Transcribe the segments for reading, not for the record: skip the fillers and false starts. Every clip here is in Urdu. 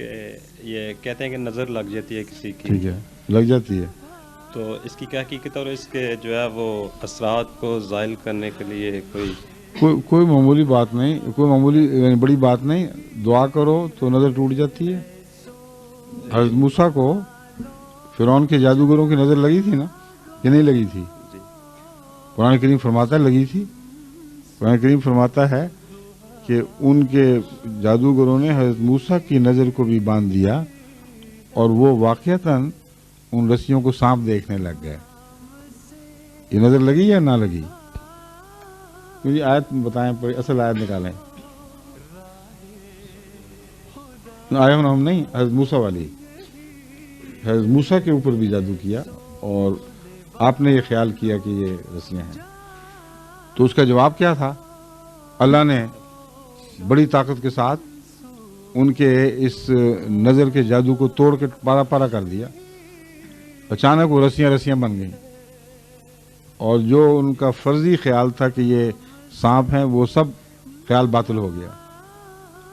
کہ یہ کہتے ہیں کہ نظر لگ جاتی ہے کسی کی، ٹھیک ہے، لگ جاتی ہے. تو اس کی کیا حقیقت ہے اور اس کے جو ہے وہ اثرات کو زائل کرنے کے لیے کوئی معمولی بات نہیں، کوئی معمولی یعنی بڑی بات نہیں. دعا کرو تو نظر ٹوٹ جاتی ہے. حضرت موسیٰ کو فرعون کے جادوگروں کی نظر لگی تھی نا کہ نہیں لگی تھی؟ جی قرآن کریم فرماتا ہے لگی تھی. قرآن کریم فرماتا ہے کہ ان کے جادوگروں نے حضرت موسیٰ کی نظر کو بھی باندھ دیا اور وہ واقعتاً ان رسیوں کو سانپ دیکھنے لگ گئے. یہ نظر لگی یا نہ لگی؟ مجھے آیت بتائیں، اصل آیت نکالیں. آیا ہم نہیں، حضرت موسیٰ والی. حضرت موسیٰ کے اوپر بھی جادو کیا اور آپ نے یہ خیال کیا کہ یہ رسیاں ہیں. تو اس کا جواب کیا تھا؟ اللہ نے بڑی طاقت کے ساتھ ان کے اس نظر کے جادو کو توڑ کے پارا پارا کر دیا. اچانک وہ رسیاں رسیاں بن گئیں اور جو ان کا فرضی خیال تھا کہ یہ سانپ ہیں وہ سب خیال باطل ہو گیا.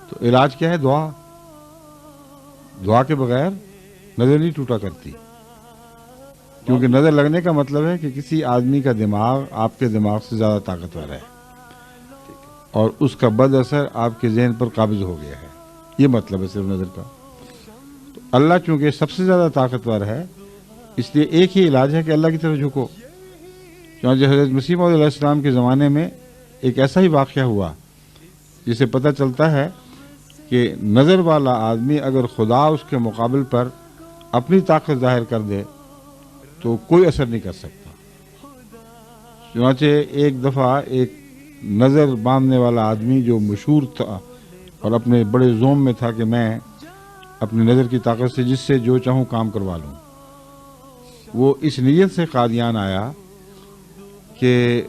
تو علاج کیا ہے؟ دعا. دعا کے بغیر نظر نہیں ٹوٹا کرتی، کیونکہ نظر لگنے کا مطلب ہے کہ کسی آدمی کا دماغ آپ کے دماغ سے زیادہ طاقتور ہے اور اس کا بد اثر آپ کے ذہن پر قابض ہو گیا ہے. یہ مطلب ہے صرف نظر کا. تو اللہ چونکہ سب سے زیادہ طاقتور ہے، اس لیے ایک ہی علاج ہے کہ اللہ کی طرف جھکو. چنانچہ حضرت مسیح موعود علیہ السلام کے زمانے میں ایک ایسا ہی واقعہ ہوا جسے پتہ چلتا ہے کہ نظر والا آدمی اگر خدا اس کے مقابل پر اپنی طاقت ظاہر کر دے تو کوئی اثر نہیں کر سکتا. چنانچہ ایک دفعہ ایک نظر باندھنے والا آدمی جو مشہور تھا اور اپنے بڑے زوم میں تھا کہ میں اپنی نظر کی طاقت سے جس سے جو چاہوں کام کروا لوں، وہ اس نیت سے قادیان آیا کہ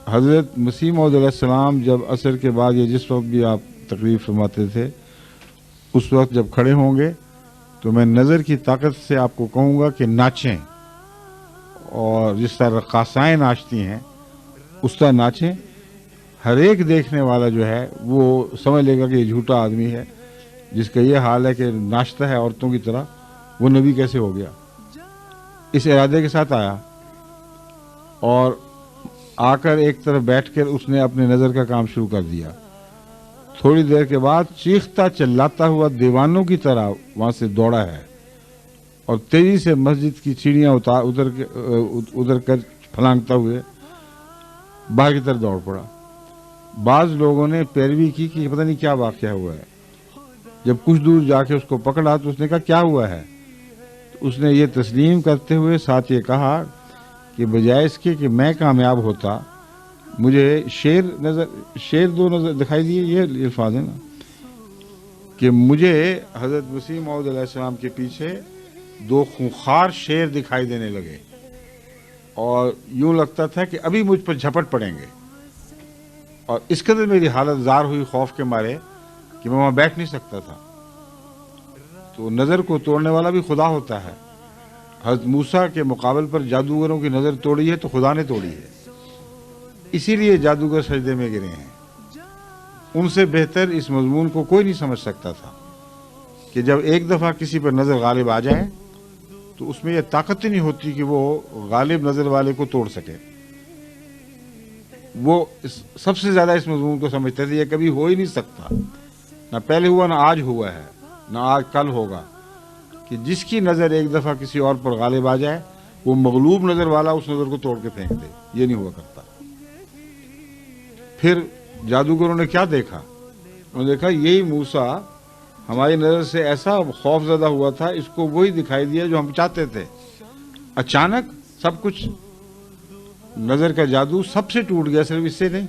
حضرت مسیح موعود علیہ السلام جب عصر کے بعد یا جس وقت بھی آپ تقریر فرماتے تھے اس وقت جب کھڑے ہوں گے تو میں نظر کی طاقت سے آپ کو کہوں گا کہ ناچیں، اور جس طرح رقاصائیں ناچتی ہیں اس طرح ناچیں. ہر ایک دیکھنے والا جو ہے وہ سمجھ لے گا کہ یہ جھوٹا آدمی ہے جس کا یہ حال ہے کہ ناچتا ہے عورتوں کی طرح، وہ نبی کیسے ہو گیا. اس ارادے کے ساتھ آیا اور آ کر ایک طرف بیٹھ کر اس نے اپنے نظر کا کام شروع کر دیا. تھوڑی دیر کے بعد چیختا چلاتا ہوا دیوانوں کی طرح وہاں سے دوڑا ہے اور تیزی سے مسجد کی سیڑھیاں ادھر کر پھلانگتا ہوئے باہر کی طرف دوڑ پڑا. بعض لوگوں نے پیروی کی کہ پتہ نہیں کیا واقعہ ہوا ہے. جب کچھ دور جا کے اس کو پکڑا تو اس نے کہا کیا ہوا ہے. تو اس نے یہ تسلیم کرتے ہوئے ساتھ یہ کہا کہ بجائے اس کے کہ میں کامیاب ہوتا مجھے شیر دو نظر دکھائی دیے. یہ الفاظ ہیں نا کہ مجھے حضرت مسیح موعود علیہ السلام کے پیچھے دو خونخوار شیر دکھائی دینے لگے اور یوں لگتا تھا کہ ابھی مجھ پر جھپٹ پڑیں گے، اور اس قدر میری حالت زار ہوئی خوف کے مارے کہ میں وہاں بیٹھ نہیں سکتا تھا. تو نظر کو توڑنے والا بھی خدا ہوتا ہے. حضرت موسیٰ کے مقابل پر جادوگروں کی نظر توڑی ہے تو خدا نے توڑی ہے، اسی لیے جادوگر سجدے میں گرے ہیں. ان سے بہتر اس مضمون کو کوئی نہیں سمجھ سکتا تھا کہ جب ایک دفعہ کسی پر نظر غالب آ جائے تو اس میں یہ طاقت ہی نہیں ہوتی کہ وہ غالب نظر والے کو توڑ سکے. وہ سب سے زیادہ اس مضمون کو سمجھتے تھے. یہ کبھی ہو ہی نہیں سکتا، نہ پہلے ہوا نہ آج ہوا ہے نہ آج کل ہوگا، کہ جس کی نظر ایک دفعہ کسی اور پر غالب آ جائے وہ مغلوب نظر والا اس نظر کو توڑ کے پھینک دے. یہ نہیں ہوا کرتا. پھر جادوگروں نے کیا دیکھا؟ انہوں نے دیکھا یہی موسیٰ ہماری نظر سے ایسا خوف زدہ ہوا تھا، اس کو وہی دکھائی دیا جو ہم چاہتے تھے. اچانک سب کچھ نظر کا جادو سب سے ٹوٹ گیا، صرف اس سے نہیں.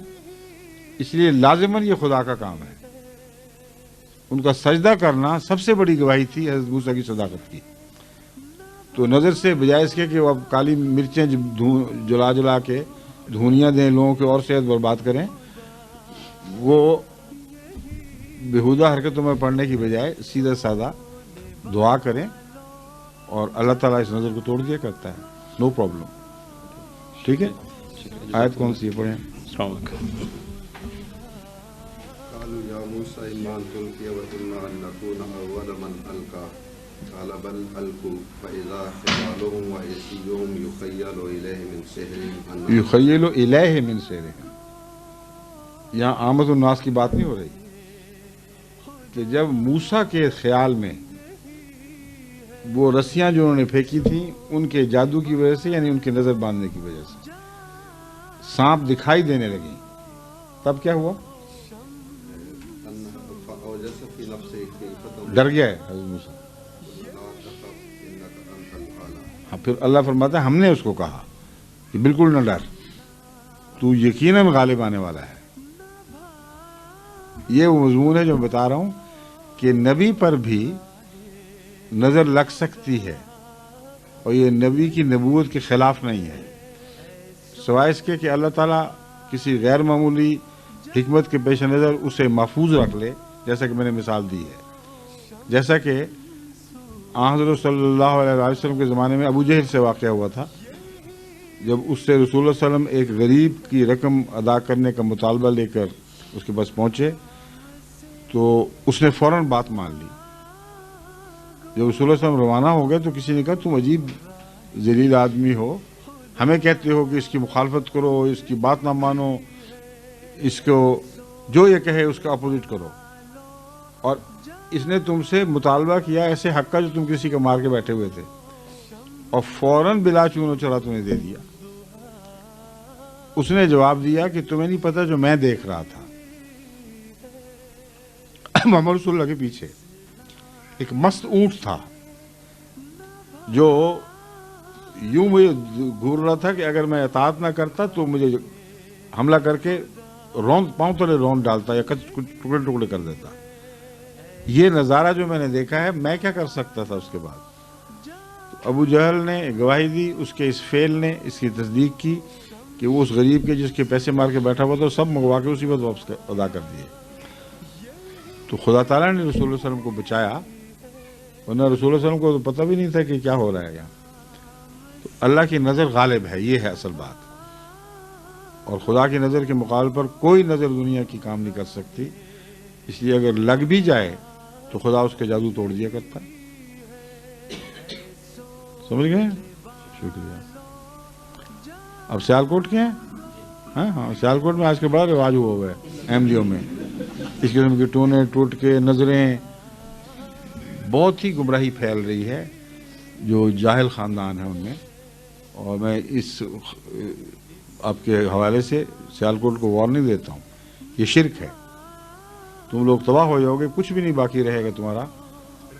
اس لیے لازماً یہ خدا کا کام ہے. ان کا سجدہ کرنا سب سے بڑی گواہی تھی حضرت موسیٰ کی صداقت کی. تو نظر سے بجائے اس کے کہ وہ اب کالی مرچیں جلا جلا کے دھونیاں دیں لوگوں کے اور صحت برباد کریں، وہ بیہودہ حرکتوں میں پڑنے کی بجائے سیدھا سادہ دعا کریں اور اللہ تعالیٰ اس نظر کو توڑ دیا کرتا ہے. No problem. ٹھیک ہے. آیت کون سی ہے؟ پڑھیں. السلام علیکم. يا موسى إما أن تلقي وإما أن نكون أول من ألقى قال بل ألقوا فإذا حبالهم وعصيهم يخيل إليه من سحرهم أنهم یخیل الیہ من سحرہم. یہاں آمد الناس کی بات نہیں ہو رہی کہ جب موسیٰ کے خیال میں وہ رسیاں جو انہوں نے پھینکی تھیں ان کے جادو کی وجہ سے، یعنی ان کے نظر باندھنے کی وجہ سے سانپ دکھائی دینے لگیں، تب کیا ہوا؟ فأوجس في نفسه خيفة ڈر گیا ہے حضرت موسیٰ. لا تخف إنك أنت الأعلى. ہاں پھر اللہ فرماتا ہے ہم نے اس کو کہا کہ بالکل نہ ڈر، تو یقیناً غالب آنے والا ہے. یہ وہ مضمون ہے جو میں بتا رہا ہوں کہ نبی پر بھی نظر لگ سکتی ہے اور یہ نبی کی نبوت کے خلاف نہیں ہے، سوائے اس کے کہ اللہ تعالیٰ کسی غیر معمولی حکمت کے پیش نظر اسے محفوظ رکھ لے، جیسا کہ میں نے مثال دی ہے. جیسا کہ حضرت صلی اللہ علیہ وسلم کے زمانے میں ابو جہل سے واقعہ ہوا تھا، جب اس سے رسول اللہ صلی اللہ علیہ وسلم ایک غریب کی رقم ادا کرنے کا مطالبہ لے کر اس کے پاس پہنچے تو اس نے فوراً بات مان لی. جب رسول اللہ صلی اللہ علیہ وسلم روانہ ہو گئے تو کسی نے کہا تم عجیب ذلیل آدمی ہو، ہمیں کہتے ہو کہ اس کی مخالفت کرو، اس کی بات نہ مانو، اس کو جو یہ کہے اس کا اپوزٹ کرو، اور اس نے تم سے مطالبہ کیا ایسے حق کا جو تم کسی کا مار کے بیٹھے ہوئے تھے، اور فوراً بلا چون و چرا تمہیں دے دیا. اس نے جواب دیا کہ تمہیں نہیں پتہ جو میں دیکھ رہا تھا. محمد رسول اللہ کے پیچھے ایک مست اونٹ تھا جو یوں مجھے گھور رہا تھا کہ اگر میں اطاعت نہ کرتا تو مجھے حملہ کر کے پاؤں تلے روند ڈالتا یا ٹکڑے ٹکڑے کر دیتا. یہ نظارہ جو میں نے دیکھا ہے میں کیا کر سکتا تھا. اس کے بعد ابو جہل نے گواہی دی، اس کے اس فعل نے اس کی تصدیق کی کہ وہ اس غریب کے جس کے پیسے مار کے بیٹھا ہوا تھا سب منگوا کے اسی وقت واپس ادا کر دیے. تو خدا تعالیٰ نے رسول اللہ صلی اللہ علیہ وسلم کو بچایا، ورنہ رسول اللہ صلی اللہ علیہ وسلم کو تو پتہ بھی نہیں تھا کہ کیا ہو رہا ہے یہاں. تو اللہ کی نظر غالب ہے، یہ ہے اصل بات. اور خدا کی نظر کے مقابلے پر کوئی نظر دنیا کی کام نہیں کر سکتی. اس لیے اگر لگ بھی جائے تو خدا اس کے جادو توڑ دیا کرتا ہے. سمجھ گئے؟ شکریہ. اب سیالکوٹ کے ہیں؟ ہاں سیالکوٹ میں آج کل بڑا رواج ہوا ہے احمدیوں میں، اس قسم کے ٹونے ٹوٹ کے نظریں، بہت ہی گمراہی پھیل رہی ہے جو جاہل خاندان ہے ان میں. اور میں اس آپ کے حوالے سے سیالکوٹ کو وارننگ دیتا ہوں، یہ شرک ہے. تم لوگ تباہ ہو جاؤ گے، کچھ بھی نہیں باقی رہے گا تمہارا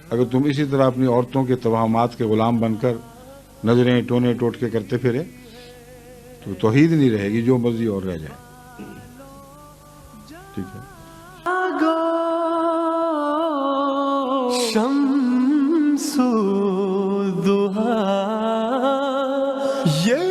اگر تم اسی طرح اپنی عورتوں کے توہمات کے غلام بن کر نظریں ٹونے ٹوٹ کے کرتے پھرے تو توحید نہیں رہے گی، جو مرضی اور رہ جائے. ٹھیک ہے. شمس الضحا یہ